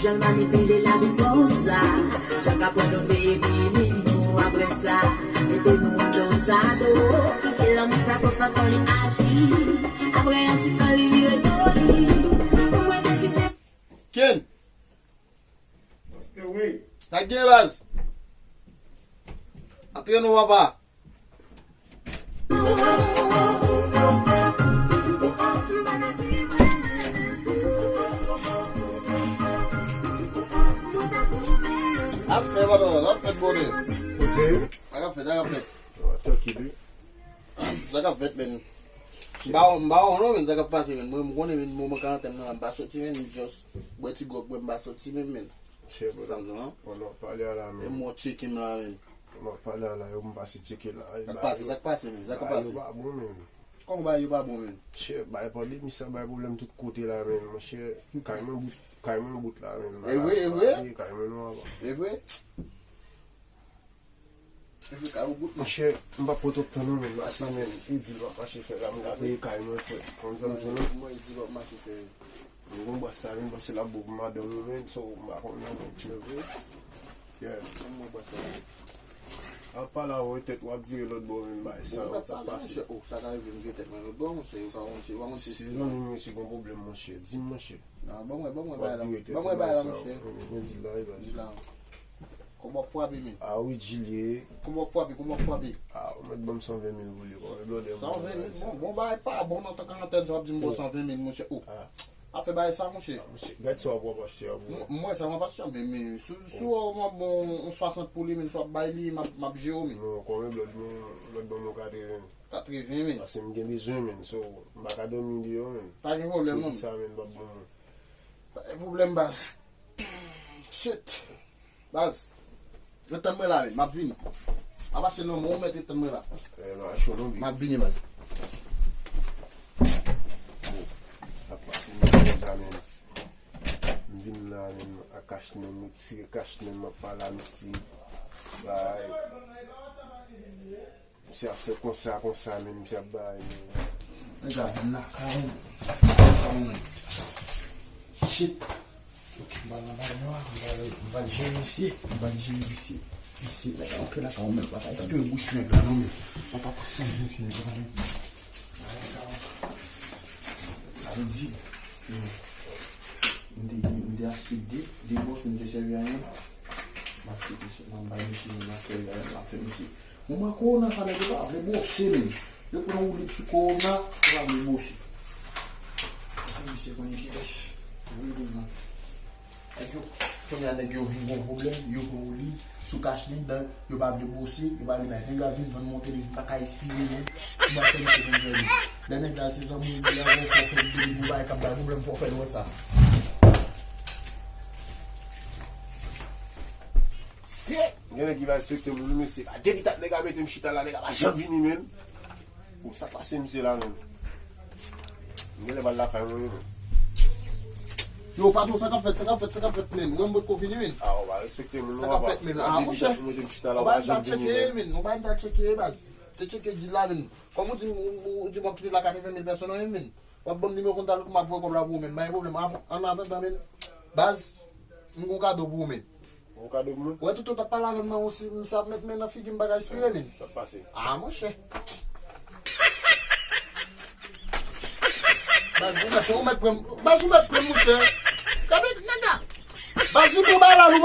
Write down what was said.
je manipule la vie comme ça. Chaque après nous débilis nous après ça. Mettez-nous dans sa dos. Et l'homme ça peut façon agir. Après un petit peu les vieux dolis. Ken? Oui. La gen baz? Entre nou wapa? A fe wado, a fe bode. A fe. Turkey bi. A fe men. Mba ono men zaka pase men. Mwen mkone men mwen kantem nan mba soti men. Just weti go kwe mba soti men. Che bro. On va parler à la E mwen chicken la men. On va parler à la yo mba si cheke la. Zaka pase men. Ba bon men. Kon ba yu ba bon men. Che ba pa li mi sa ba problem tout côté la men. Mon che kaymen bout la men. E vwe? Kaymen wa ba. E vwe? E vwe ka ou bout Mon che mba poto tanon men. Ba si men. I di ba pa che fe la mga pe kaymen fe. Kon zan zan. Mwen di ba ma se fe. Mwen ba sa men ba se la bouk madam men. So mba kon nan men. Che vwe? Yeah. Mwen ba se fe. A pa la ou etet wap vye lot bo men ba. Sa pase. Sa ka yon vye tet men lot bo mwen se. Yon Si nan mwen se kon problem mon che. Dim mon che. Bon mwen bay la mwen che. Mwen di la e ba. Di la. Koumou fwa bi men. A ou jilye. Koumou fwa bi. A ou met bom 120,000 voulye. 120,000? Bon bay pa. Bon nan ta kanten so ap di mbo 120,000 mwen che. A fe bay sa mwen che. Gade so ap wap achye ap wap. Mwen se wap achye men. Sou mwen bon 60 pou li men. So ap bay li map je ou men. Non, konwen blot bon mwen 80. 80 men. Ase mwen gen bezwen men. So baka 2 milyon men. Pa gen problem men. Sa men bot bon. Pa gen problem baz. Shit. Baz. Etan mwen la men. Map vini. A bache lom ou met etan mwen la. Nan achon non bi. Map vini baz. A pasi mwen sa men. Mwen vin la men. A kash nen. Mwen tire kash nen. Mwen pala misi. Bay. Mwen se a fe konsa men. Mwen se a bay men. Mwen sa vin la ka men. Shit. Mwen va jere isi. Isi. Anke la ka ou men. Eske yon bouch neg la nou men. Mwen pa pasan bouch neg la men. Sa ve di. Mwen de achit de bos mwen de servi a yon. Mwen bay misi. Mwen korona sa neg la avle bosse men. Yo pou nan ou li psu korona. Mwen avle bosse. Misi kon yon ki des. Mwen yon man. Yo, kon yon neg yo vin bon problem. Yo kon ou li. Sou kache li dan. Yo ba avle bosse. Yo ba avle bay. Neg a vin van monte li baka espire men. Yo ba fè misi kon yon. Le neg la se zan moun. Yo yon fò fè di li bay kap bay. Problem fò fè lò sa. Gen ki va respekte moun mwen se. A devitat nega bete mchita la nega la jan vini men. Ou sa pase mse la men. Gen le bal la kay mwen men. Yo, pato, sa ka fet men. Mwen mwen konfini men. A ou ba respekte moun. Sa ka fet men. A mwen che. O ba yon da cheke men. O ba yon da cheke baz. Te cheke di la men. Kon mwen di mwen kini la 80,000 personan men. Wap bon di mwen konta luk mwen pou la pou men. Mwen problem. An atan da men. Baz. Mwen kon kado pou men. Ou kado moun? Ou e toutou ta pala men nan osi. Mwen sa met men na figi mbaga espire men. Sa pase. A mwen che. Baz ou met prem mwen che. Kade nanda. Baz ou pou ba la nou